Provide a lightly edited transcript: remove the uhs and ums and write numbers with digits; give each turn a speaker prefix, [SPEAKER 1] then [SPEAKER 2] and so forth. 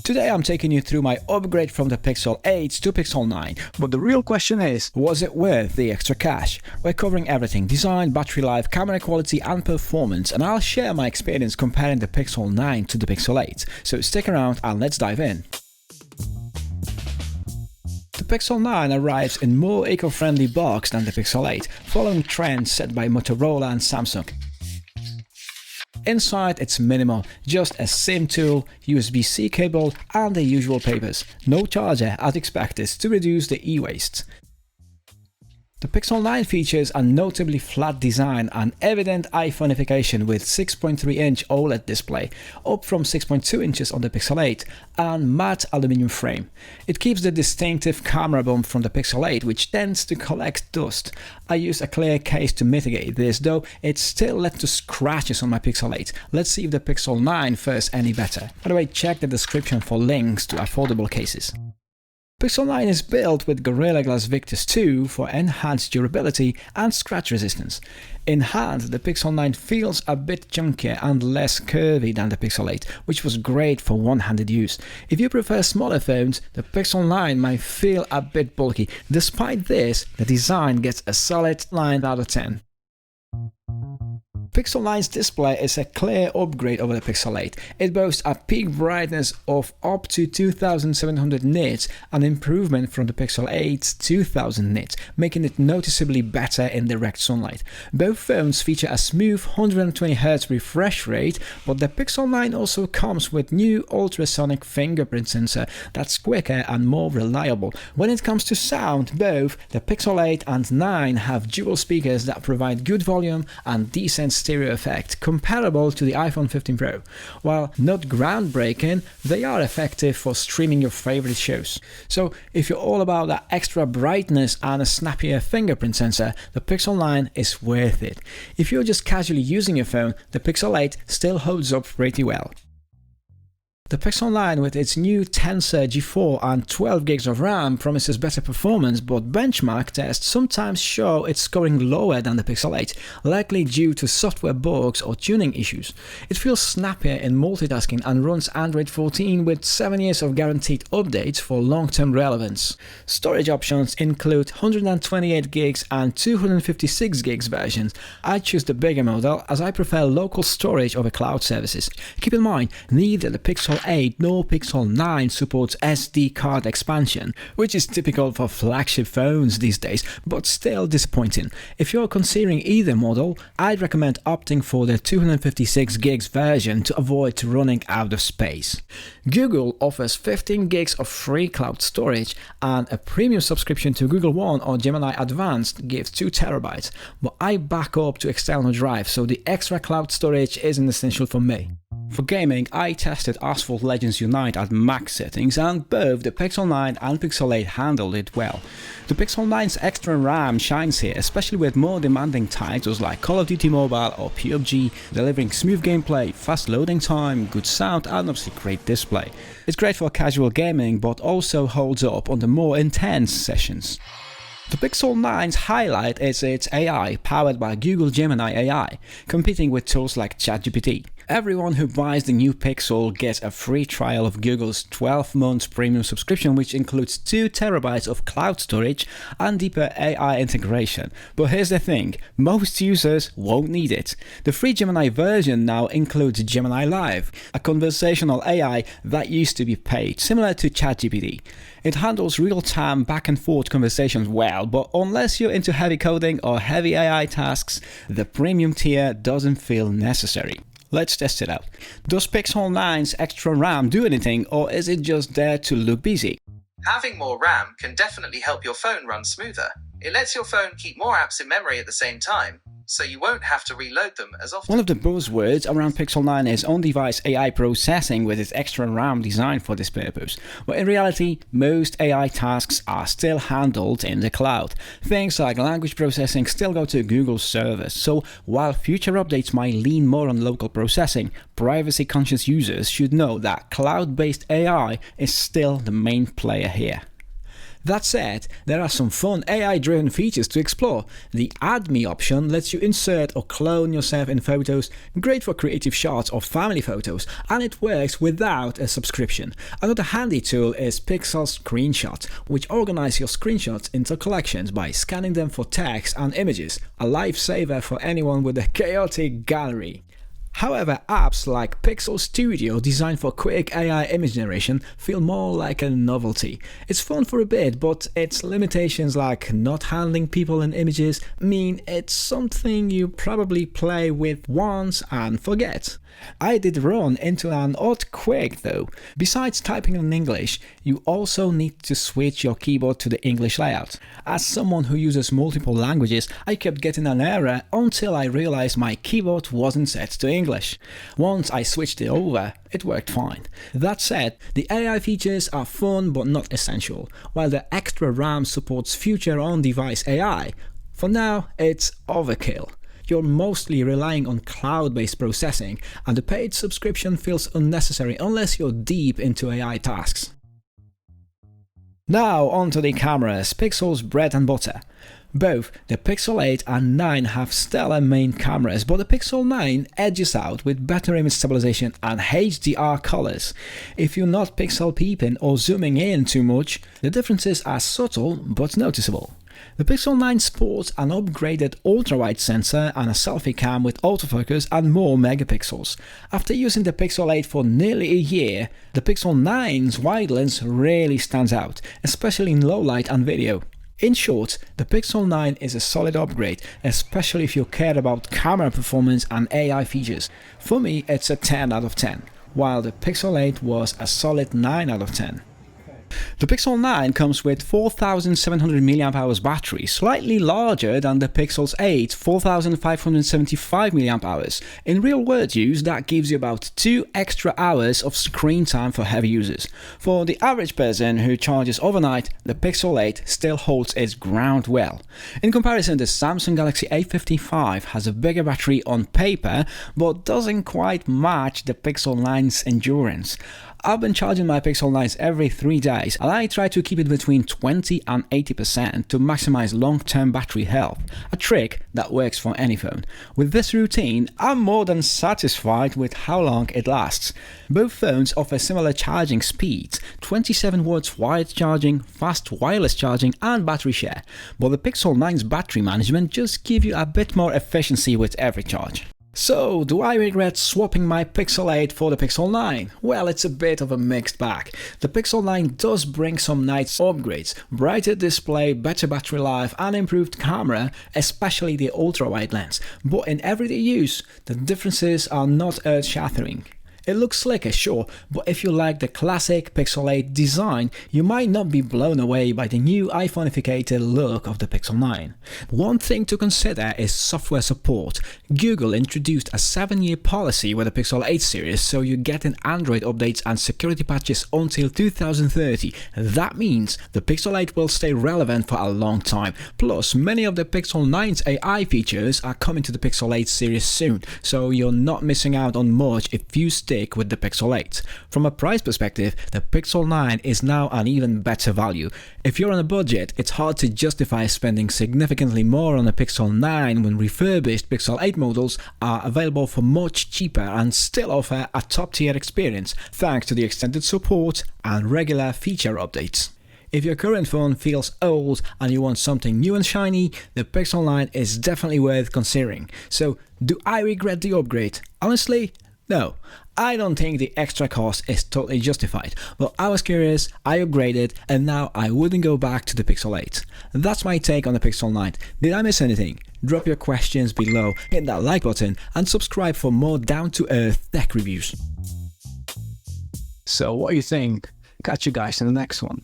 [SPEAKER 1] Today I'm taking you through my upgrade from the Pixel 8 to Pixel 9, but the real question is, was it worth the extra cash? We're covering everything: design, battery life, camera quality and performance, and I'll share my experience comparing the Pixel 9 to the Pixel 8, so stick around and let's dive in. The Pixel 9 arrives in more eco-friendly box than the Pixel 8, following trends set by Motorola and Samsung. Inside it's minimal, just a SIM tool, USB-C cable and the usual papers. No charger as expected to reduce the e-waste. The Pixel 9 features a notably flat design and evident iPhoneification with 6.3-inch OLED display, up from 6.2 inches on the Pixel 8, and matte aluminum frame. It keeps the distinctive camera bump from the Pixel 8, which tends to collect dust. I used a clear case to mitigate this, though it still led to scratches on my Pixel 8. Let's see if the Pixel 9 fares any better. By the way, check the description for links to affordable cases. Pixel 9 is built with Gorilla Glass Victus 2 for enhanced durability and scratch resistance. In hand, the Pixel 9 feels a bit chunkier and less curvy than the Pixel 8, which was great for one-handed use. If you prefer smaller phones, the Pixel 9 might feel a bit bulky. Despite this, the design gets a solid 9 out of 10. Pixel 9's display is a clear upgrade over the Pixel 8. It boasts a peak brightness of up to 2700 nits, an improvement from the Pixel 8's 2000 nits, making it noticeably better in direct sunlight. Both phones feature a smooth 120Hz refresh rate, but the Pixel 9 also comes with new ultrasonic fingerprint sensor that's quicker and more reliable. When it comes to sound, both the Pixel 8 and 9 have dual speakers that provide good volume and decent stereo effect, comparable to the iPhone 15 Pro. While not groundbreaking, they are effective for streaming your favorite shows. So if you're all about that extra brightness and a snappier fingerprint sensor, the Pixel 9 is worth it. If you're just casually using your phone, the Pixel 8 still holds up pretty well. The Pixel 9 with its new Tensor G4 and 12GB of RAM promises better performance, but benchmark tests sometimes show it's scoring lower than the Pixel 8, likely due to software bugs or tuning issues. It feels snappier in multitasking and runs Android 14 with 7 years of guaranteed updates for long-term relevance. Storage options include 128GB and 256GB versions. I choose the bigger model as I prefer local storage over cloud services. Keep in mind, neither the Pixel 8 nor Pixel 9 supports SD card expansion, which is typical for flagship phones these days, but still disappointing. If you're considering either model, I'd recommend opting for the 256GB version to avoid running out of space. Google offers 15GB of free cloud storage, and a premium subscription to Google One or Gemini Advanced gives 2TB, but I back up to external drive, so the extra cloud storage isn't essential for me. For gaming, I tested Asphalt Legends Unite at max settings, and both the Pixel 9 and Pixel 8 handled it well. The Pixel 9's extra RAM shines here, especially with more demanding titles like Call of Duty Mobile or PUBG, delivering smooth gameplay, fast loading time, good sound and obviously great display. It's great for casual gaming, but also holds up on the more intense sessions. The Pixel 9's highlight is its AI, powered by Google Gemini AI, competing with tools like ChatGPT. Everyone who buys the new Pixel gets a free trial of Google's 12-month premium subscription, which includes 2TB of cloud storage and deeper AI integration. But here's the thing, most users won't need it. The free Gemini version now includes Gemini Live, a conversational AI that used to be paid, similar to ChatGPT. It handles real-time back-and-forth conversations well, but unless you're into heavy coding or heavy AI tasks, the premium tier doesn't feel necessary. Let's test it out. Does Pixel 9's extra RAM do anything, or is it just there to look busy?
[SPEAKER 2] Having more RAM can definitely help your phone run smoother. It lets your phone keep more apps in memory at the same time, so you won't have to reload them as often.
[SPEAKER 1] One of the buzzwords around Pixel 9 is on-device AI processing, with its extra RAM designed for this purpose. But in reality, most AI tasks are still handled in the cloud. Things like language processing still go to Google's servers, so while future updates might lean more on local processing, privacy-conscious users should know that cloud-based AI is still the main player here. That said, there are some fun AI-driven features to explore. The Add Me option lets you insert or clone yourself in photos, great for creative shots or family photos, and it works without a subscription. Another handy tool is Pixel Screenshot, which organizes your screenshots into collections by scanning them for text and images, a lifesaver for anyone with a chaotic gallery. However, apps like Pixel Studio, designed for quick AI image generation, feel more like a novelty. It's fun for a bit, but its limitations like not handling people and images mean it's something you probably play with once and forget. I did run into an odd quirk though. Besides typing in English, you also need to switch your keyboard to the English layout. As someone who uses multiple languages, I kept getting an error until I realized my keyboard wasn't set to English. Once I switched it over, it worked fine. That said, the AI features are fun but not essential, while the extra RAM supports future on-device AI. For now, it's overkill. You're mostly relying on cloud-based processing, and the paid subscription feels unnecessary unless you're deep into AI tasks. Now onto the cameras, Pixel's bread and butter. Both the Pixel 8 and 9 have stellar main cameras, but the Pixel 9 edges out with better image stabilization and HDR colors. If you're not pixel peeping or zooming in too much, the differences are subtle but noticeable. The Pixel 9 sports an upgraded ultra-wide sensor and a selfie cam with autofocus and more megapixels. After using the Pixel 8 for nearly a year, the Pixel 9's wide lens really stands out, especially in low light and video. In short, the Pixel 9 is a solid upgrade, especially if you care about camera performance and AI features. For me, it's a 10 out of 10, while the Pixel 8 was a solid 9 out of 10. The Pixel 9 comes with 4700 mAh battery, slightly larger than the Pixel's 8 4575 mAh. In real world use, that gives you about 2 extra hours of screen time for heavy users. For the average person who charges overnight, the Pixel 8 still holds its ground well. In comparison, the Samsung Galaxy A55 has a bigger battery on paper, but doesn't quite match the Pixel 9's endurance. I've been charging my Pixel 9s every 3 days, and I try to keep it between 20 and 80% to maximize long-term battery health, a trick that works for any phone. With this routine, I'm more than satisfied with how long it lasts. Both phones offer similar charging speeds, 27 watts wired charging, fast wireless charging and battery share, but the Pixel 9's battery management just gives you a bit more efficiency with every charge. So, do I regret swapping my Pixel 8 for the Pixel 9? Well, it's a bit of a mixed bag. The Pixel 9 does bring some nice upgrades, brighter display, better battery life and improved camera, especially the ultra-wide lens. But in everyday use, the differences are not earth-shattering. It looks slicker, sure, but if you like the classic Pixel 8 design, you might not be blown away by the new iPhoneificated look of the Pixel 9. One thing to consider is software support. Google introduced a 7-year policy with the Pixel 8 series, so you get an Android updates and security patches until 2030. That means the Pixel 8 will stay relevant for a long time. Plus, many of the Pixel 9's AI features are coming to the Pixel 8 series soon, so you're not missing out on much if you stick with the Pixel 8. From a price perspective, the Pixel 9 is now an even better value. If you're on a budget, it's hard to justify spending significantly more on a Pixel 9 when refurbished Pixel 8 models are available for much cheaper and still offer a top-tier experience thanks to the extended support and regular feature updates. If your current phone feels old and you want something new and shiny, the Pixel 9 is definitely worth considering. So, do I regret the upgrade? Honestly, no. I don't think the extra cost is totally justified, but I was curious, I upgraded, and now I wouldn't go back to the Pixel 8. That's my take on the Pixel 9. Did I miss anything? Drop your questions below, hit that like button, and subscribe for more down-to-earth tech reviews. So what do you think? Catch you guys in the next one.